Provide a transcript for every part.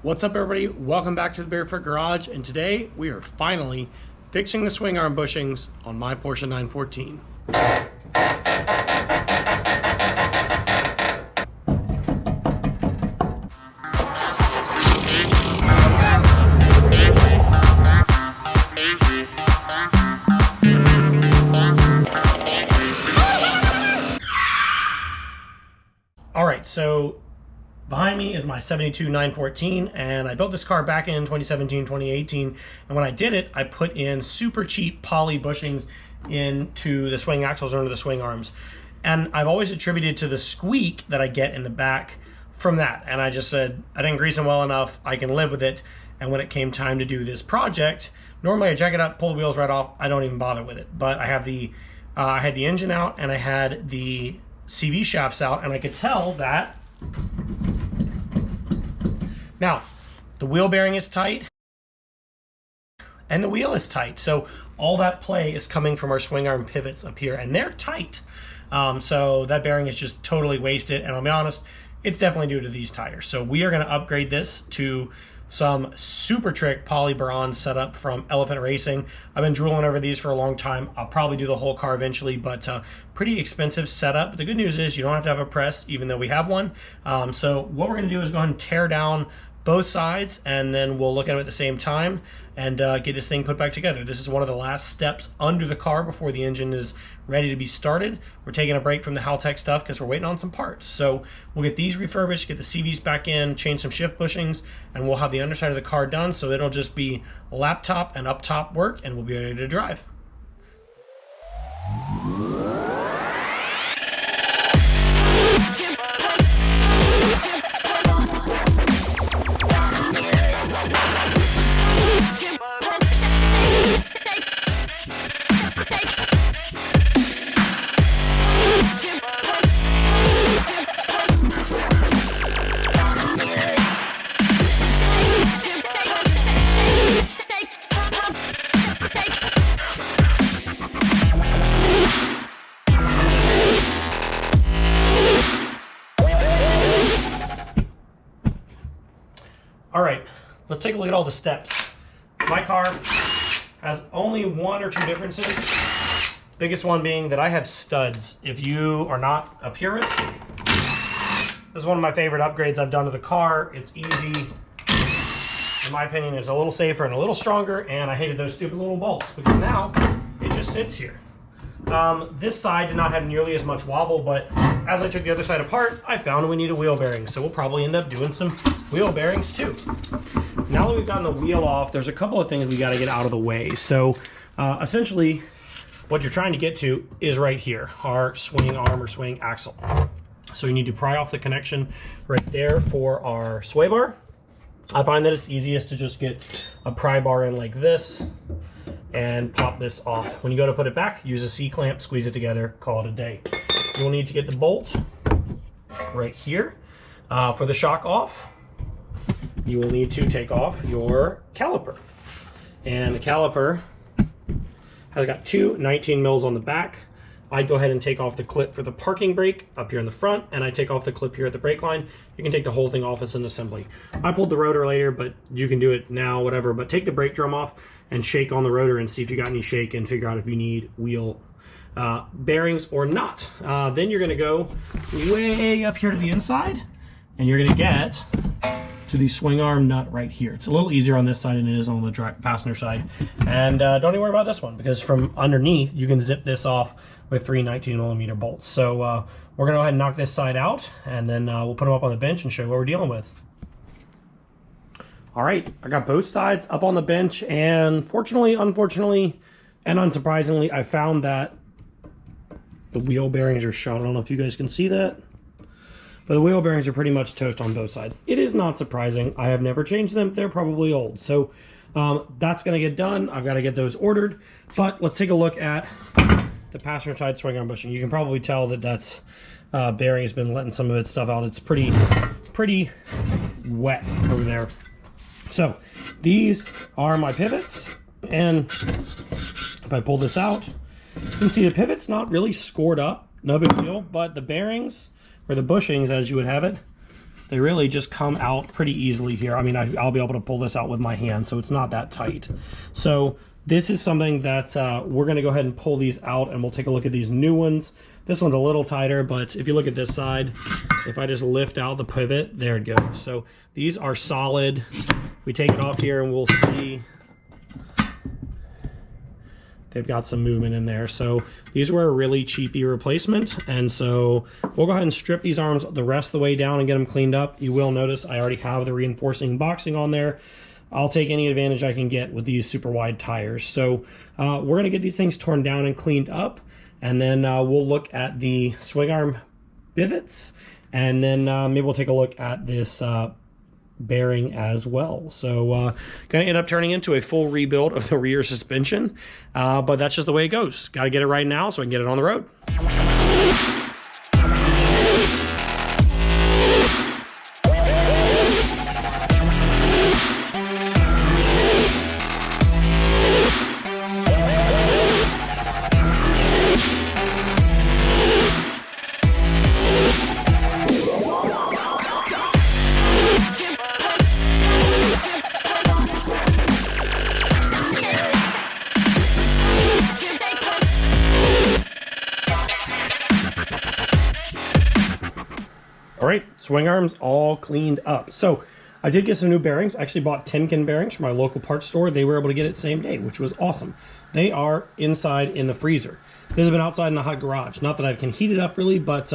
What's up, everybody? Welcome back to the Barefoot Garage, and today we are finally fixing the swing arm bushings on my Porsche 914. All right, so behind me is my 72 914, and I built this car back in 2017, 2018, and when I did it, I put in super cheap poly bushings into the swing axles or into the swing arms. And I've always attributed to the squeak that I get in the back from that. And I just said, I didn't grease them well enough, I can live with it. And when it came time to do this project, normally I jack it up, pull the wheels right off, I don't even bother with it. But I have I had the engine out, and I had the CV shafts out, and I could tell that now the wheel bearing is tight and the wheel is tight, so all that play is coming from our swing arm pivots up here, and they're tight. So that bearing is just totally wasted, and I'll be honest, it's definitely due to these tires. So we are going to upgrade this to some super trick poly bronze setup from Elephant Racing. I've been drooling over these for a long time. I'll probably do the whole car eventually, but pretty expensive setup. But the good news is you don't have to have a press, even though we have one. So what we're going to do is go ahead and tear down both sides, and then we'll look at it at the same time and get this thing put back together. This is one of the last steps under the car before the engine is ready to be started. We're taking a break from the Haltech stuff because we're waiting on some parts. So we'll get these refurbished, get the CVs back in, change some shift bushings, and we'll have the underside of the car done, so it'll just be laptop and up top work, and we'll be ready to drive. All right, let's take a look at all the steps. My car has only one or two differences. Biggest one being that I have studs. If you are not a purist, this is one of my favorite upgrades I've done to the car. It's easy. In my opinion, it's a little safer and a little stronger, and I hated those stupid little bolts because now it just sits here. This side did not have nearly as much wobble, but as I took the other side apart, I found we need a wheel bearing, so we'll probably end up doing some wheel bearings too. Now that we've gotten the wheel off, there's a couple of things we got to get out of the way. So essentially, what you're trying to get to is right here, our swing arm or swing axle. So you need to pry off the connection right there for our sway bar. I find that it's easiest to just get a pry bar in like this and pop this off. When you go to put it back, use a C-clamp, squeeze it together, call it a day. You'll need to get the bolt right here. For the shock off, you will need to take off your caliper. And the caliper has got two 19 mils on the back. I'd go ahead and take off the clip for the parking brake up here in the front, and I take off the clip here at the brake line. You can take the whole thing off as an assembly. I pulled the rotor later, but you can do it now, whatever. But take the brake drum off and shake on the rotor and see if you got any shake, and figure out if you need wheel bearings or not. Then you're going to go way up here to the inside, and you're going to get to the swing arm nut right here. It's a little easier on this side than it is on the passenger side. And don't even worry about this one, because from underneath you can zip this off with three 19mm bolts. So we're gonna go ahead and knock this side out, and then we'll put them up on the bench and show you what we're dealing with. All right, I got both sides up on the bench, and fortunately, unfortunately, and unsurprisingly, I found that the wheel bearings are shot. I don't know if you guys can see that, but the wheel bearings are pretty much toast on both sides. It is not surprising. I have never changed them. They're probably old. So that's going to get done. I've got to get those ordered. But let's take a look at the passenger side swing arm bushing. You can probably tell that that's bearing has been letting some of its stuff out. It's pretty wet over there. So these are my pivots. And if I pull this out, you can see the pivot's not really scored up. No big deal. But the bearings, or the bushings as you would have it, they really just come out pretty easily here. I mean, I'll be able to pull this out with my hand, so it's not that tight. So this is something that we're going to go ahead and pull these out, and we'll take a look at these new ones. This one's a little tighter, but if you look at this side, if I just lift out the pivot, there it goes. So these are solid. We take it off here and we'll see they've got some movement in there. So these were a really cheapy replacement. And so we'll go ahead and strip these arms the rest of the way down and get them cleaned up. You will notice I already have the reinforcing boxing on there. I'll take any advantage I can get with these super wide tires. So we're going to get these things torn down and cleaned up. And then we'll look at the swing arm pivots. And then maybe we'll take a look at this bearing as well. So going to end up turning into a full rebuild of the rear suspension. But that's just the way it goes. Got to get it right now so I can get it on the road. All right, swing arms all cleaned up. So I did get some new bearings. I actually bought Timken bearings from my local parts store. They were able to get it same day, which was awesome. They are inside in the freezer. This has been outside in the hot garage. Not that I can heat it up really, but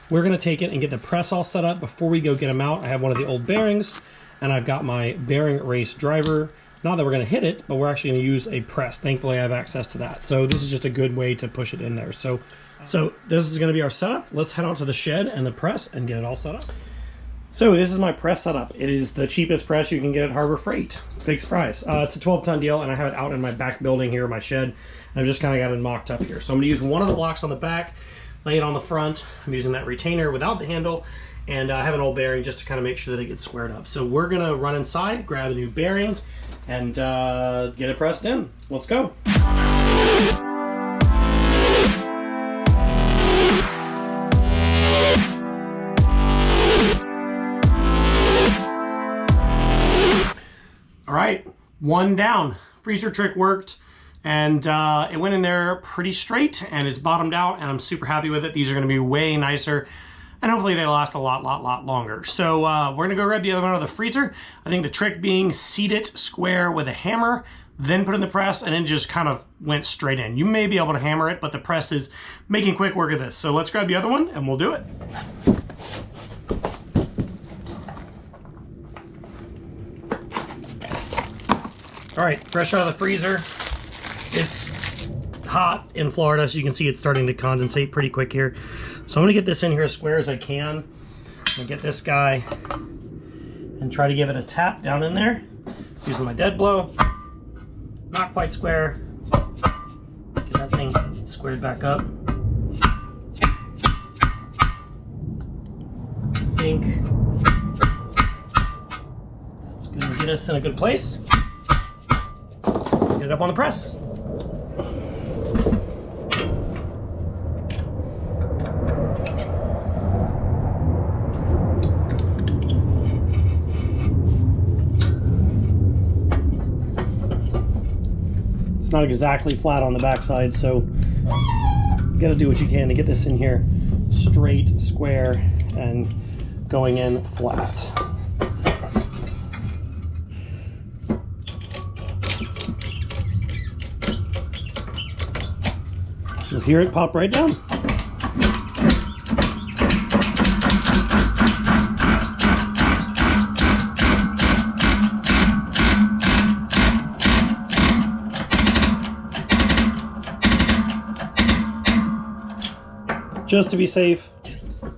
we're gonna take it and get the press all set up before we go get them out. I have one of the old bearings and I've got my bearing race driver. Not that we're gonna hit it, but we're actually gonna use a press. Thankfully I have access to that. So this is just a good way to push it in there. So this is going to be our setup. Let's head out to the shed and the press and get it all set up. So this is my press setup. It is the cheapest press you can get at Harbor Freight. Big surprise. It's a 12-ton deal, and I have it out in my back building here in my shed. And I've just kind of got it mocked up here. So I'm going to use one of the blocks on the back, lay it on the front. I'm using that retainer without the handle, and I have an old bearing just to kind of make sure that it gets squared up. So we're going to run inside, grab a new bearing, and get it pressed in. Let's go. All right, one down. Freezer trick worked, and it went in there pretty straight, and it's bottomed out, and I'm super happy with it. These are gonna be way nicer, and hopefully they last a lot longer. So we're gonna go grab the other one out of the freezer. I think the trick being seat it square with a hammer, then put in the press, and then just kind of went straight in. You may be able to hammer it, but the press is making quick work of this. So let's grab the other one, and we'll do it. All right, fresh out of the freezer. It's hot in Florida, so you can see it's starting to condensate pretty quick here. So I'm gonna get this in here as square as I can. I'm gonna get this guy and try to give it a tap down in there using my dead blow. Not quite square. Get that thing squared back up. I think that's gonna get us in a good place. Get it up on the press. It's not exactly flat on the backside, so you gotta do what you can to get this in here straight, square, and going in flat. You'll hear it pop right down. Just to be safe, I'm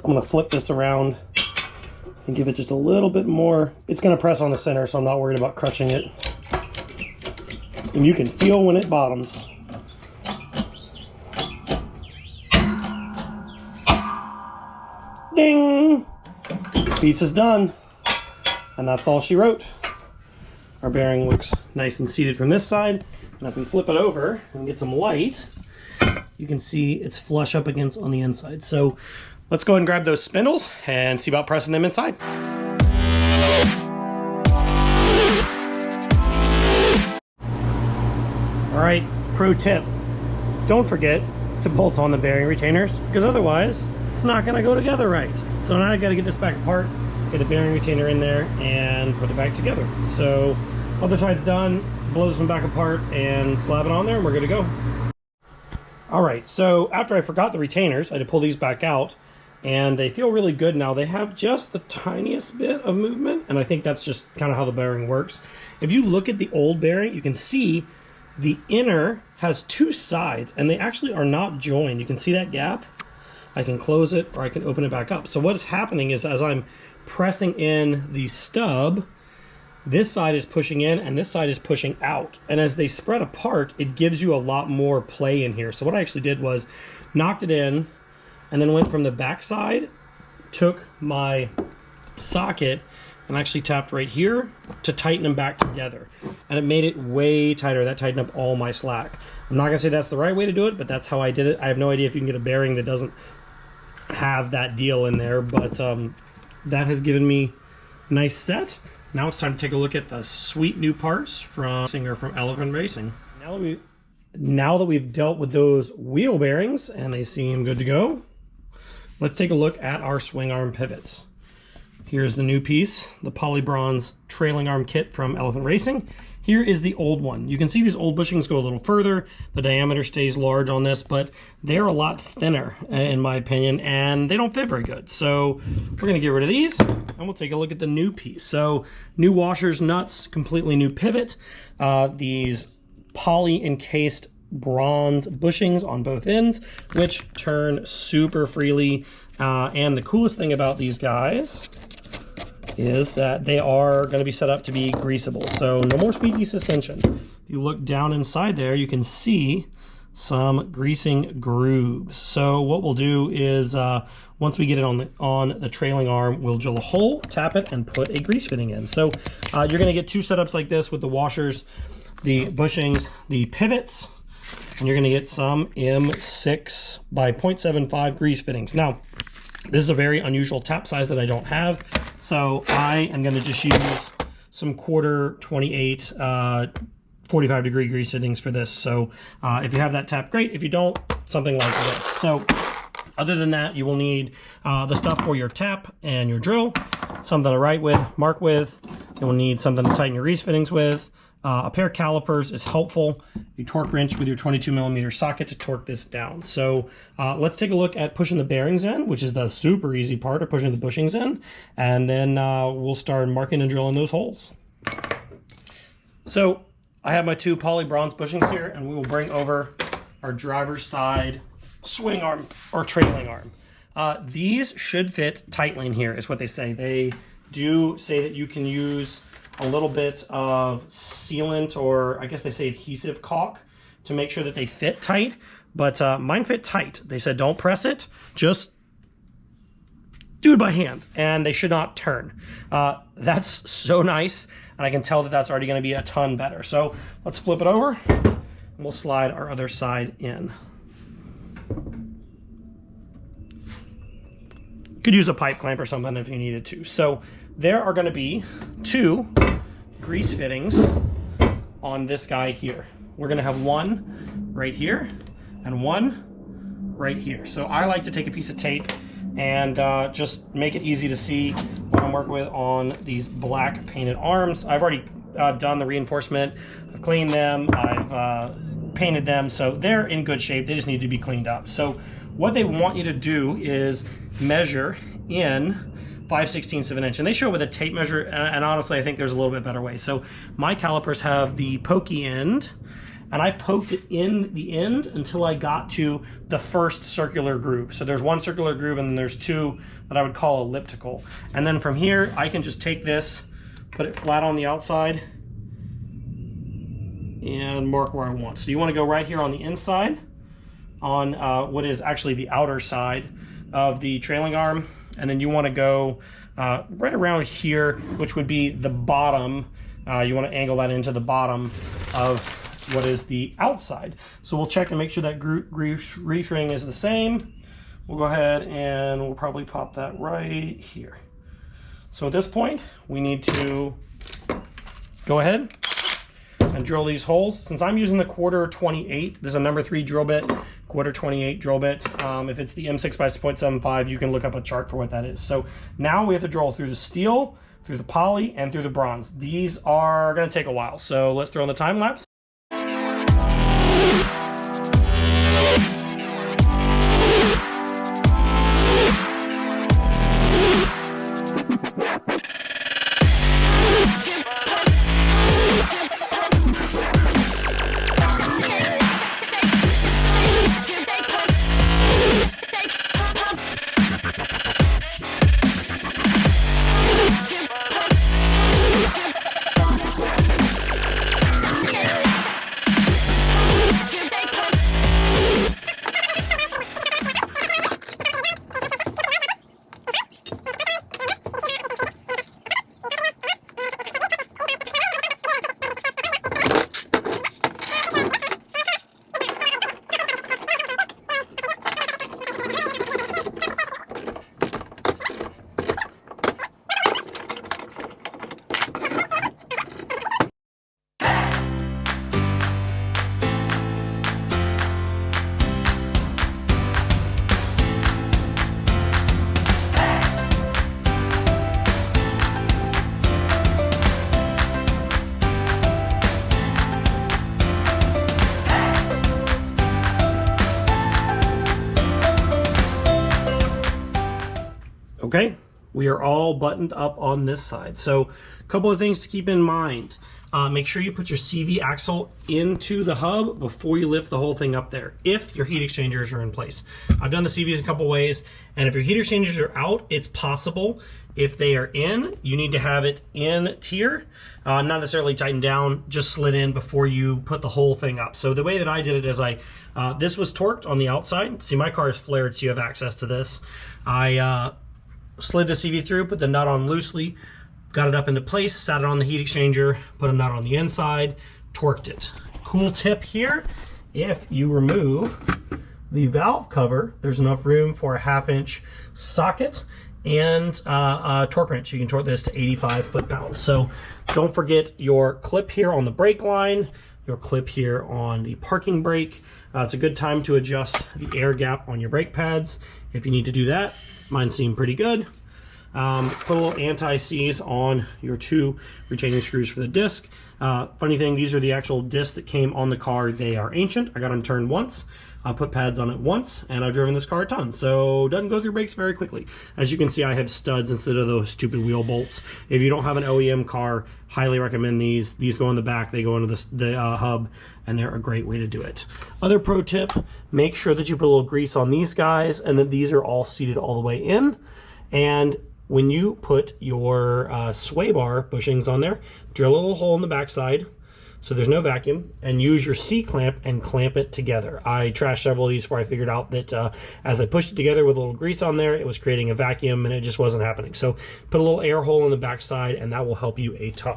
gonna flip this around and give it just a little bit more. It's gonna press on the center, so I'm not worried about crushing it. And you can feel when it bottoms. Ding! Pizza's done. And that's all she wrote. Our bearing looks nice and seated from this side. And if we flip it over and get some light, you can see it's flush up against on the inside. So Let's go ahead and grab those spindles and see about pressing them inside. All right, pro tip. Don't forget to bolt on the bearing retainers, because otherwise it's not gonna go together right. So now I gotta get this back apart, get the bearing retainer in there and put it back together. So other side's done, blow this one back apart and slab it on there and we're good to go. All right, so after I forgot the retainers, I had to pull these back out and they feel really good now. They have just the tiniest bit of movement, and I think that's just kind of how the bearing works. If you look at the old bearing, you can see the inner has two sides and they actually are not joined. You can see that gap. I can close it or I can open it back up. So what is happening is as I'm pressing in the stub, this side is pushing in and this side is pushing out. And as they spread apart, it gives you a lot more play in here. So what I actually did was knocked it in and then went from the back side, took my socket and actually tapped right here to tighten them back together. And it made it way tighter. That tightened up all my slack. I'm not gonna say that's the right way to do it, but that's how I did it. I have no idea if you can get a bearing that doesn't have that deal in there, but that has given me a nice set. Now it's time to take a look at the sweet new parts from Elephant Racing. Now that we've dealt with those wheel bearings and they seem good to go, let's take a look at our swing arm pivots. Here's the new piece, the Polybronze trailing arm kit from Elephant Racing. Here is the old one. You can see these old bushings go a little further. The diameter stays large on this, but they're a lot thinner in my opinion, and they don't fit very good. So we're gonna get rid of these and we'll take a look at the new piece. So new washers, nuts, completely new pivot. These poly encased bronze bushings on both ends, which turn super freely. And the coolest thing about these guys is that they are going to be set up to be greasable. So no more squeaky suspension. If you look down inside there, you can see some greasing grooves. So what we'll do is once we get it on the trailing arm, we'll drill a hole, tap it, and put a grease fitting in. So you're going to get two setups like this with the washers, the bushings, the pivots, and you're going to get some M6 by 0.75 grease fittings. Now, this is a very unusual tap size that I don't have, so I am going to just use some quarter 28 45 degree grease fittings for this. So if you have that tap, great. If you don't, something like this. So other than that, you will need the stuff for your tap and your drill, something to write with, mark with. You will need something to tighten your grease fittings with. A pair of calipers is helpful. A torque wrench with your 22mm socket to torque this down. So let's take a look at pushing the bearings in, which is the super easy part of pushing the bushings in. And then we'll start marking and drilling those holes. So I have my two poly bronze bushings here, and we will bring over our driver's side swing arm or trailing arm. These should fit tightly in here is what they say. They do say that you can use a little bit of sealant, or I guess they say adhesive caulk, to make sure that they fit tight, but mine fit tight. They said don't press it, just do it by hand, and they should not turn. That's so nice, and I can tell that that's already gonna be a ton better. So let's flip it over, and we'll slide our other side in. Could use a pipe clamp or something if you needed to. So there are gonna be two grease fittings on this guy here. We're gonna have one right here and one right here. So I like to take a piece of tape and just make it easy to see what I'm working with on these black painted arms. I've already done the reinforcement, I've cleaned them, I've painted them, so they're in good shape. They just need to be cleaned up. So what they want you to do is measure in 5/16 of an inch, and they show it with a tape measure, and honestly I think there's a little bit better way. So my calipers have the pokey end, and I poked it in the end until I got to the first circular groove. So there's one circular groove and then there's two that I would call elliptical. And then from here I can just take this, put it flat on the outside, and mark where I want. So you want to go right here on the inside on what is actually the outer side of the trailing arm, and then you want to go right around here, which would be the bottom. You want to angle that into the bottom of what is the outside. So we'll check and make sure that grease ring is the same. we'll go ahead and we'll probably pop that right here. So at this point, we need to go ahead and drill these holes. Since I'm using the quarter 28, this is a number 3 drill bit, quarter 28 drill bit. If it's the M6 by 6.75, you can look up a chart for what that is. So now we have to drill through the steel, through the poly, and through the bronze. These are gonna take a while. So let's throw in the time lapse. Okay, we are all buttoned up on this side. So a couple of things to keep in mind. Make sure you put your CV axle into the hub before you lift the whole thing up there, if your heat exchangers are in place. I've done the CVs a couple ways, and if your heat exchangers are out, it's possible. If they are in, you need to have it in here, not necessarily tightened down, just slid in before you put the whole thing up. So the way that I did it is this was torqued on the outside. See, my car is flared, so you have access to this. I slid the CV through, put the nut on loosely, got it up into place, sat it on the heat exchanger, put a nut on the inside, torqued it. Cool tip here, if you remove the valve cover, there's enough room for a 1/2 inch socket and a torque wrench. You can torque this to 85 foot-pounds. So don't forget your clip here on the brake line, your clip here on the parking brake. It's a good time to adjust the air gap on your brake pads if you need to do that. Mine seem pretty good. Put a little anti-seize on your 2 retaining screws for the disc. Funny thing, these are the actual discs that came on the car. They are ancient. I got them turned once. I put pads on it once, and I've driven this car a ton, so it doesn't go through brakes very quickly. As you can see, I have studs instead of those stupid wheel bolts. If you don't have an OEM car, highly recommend these. These go in the back, they go into the hub, and they're a great way to do it. Other pro tip, make sure that you put a little grease on these guys, and that these are all seated all the way in. And when you put your sway bar bushings on there, drill a little hole in the backside so there's no vacuum, and use your C-clamp and clamp it together. I trashed several of these before I figured out that as I pushed it together with a little grease on there, it was creating a vacuum and it just wasn't happening. So put a little air hole in the backside, and that will help you a ton.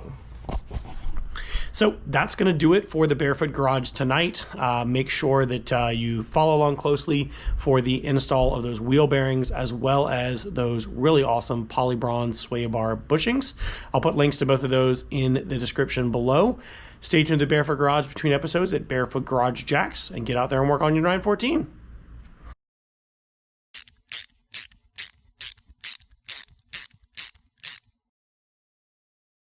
So that's going to do it for the Barefoot Garage tonight. Make sure that you follow along closely for the install of those wheel bearings, as well as those really awesome Polybronze sway bar bushings. I'll put links to both of those in the description below. Stay tuned to the Barefoot Garage between episodes at Barefoot Garage Jacks, and get out there and work on your 914.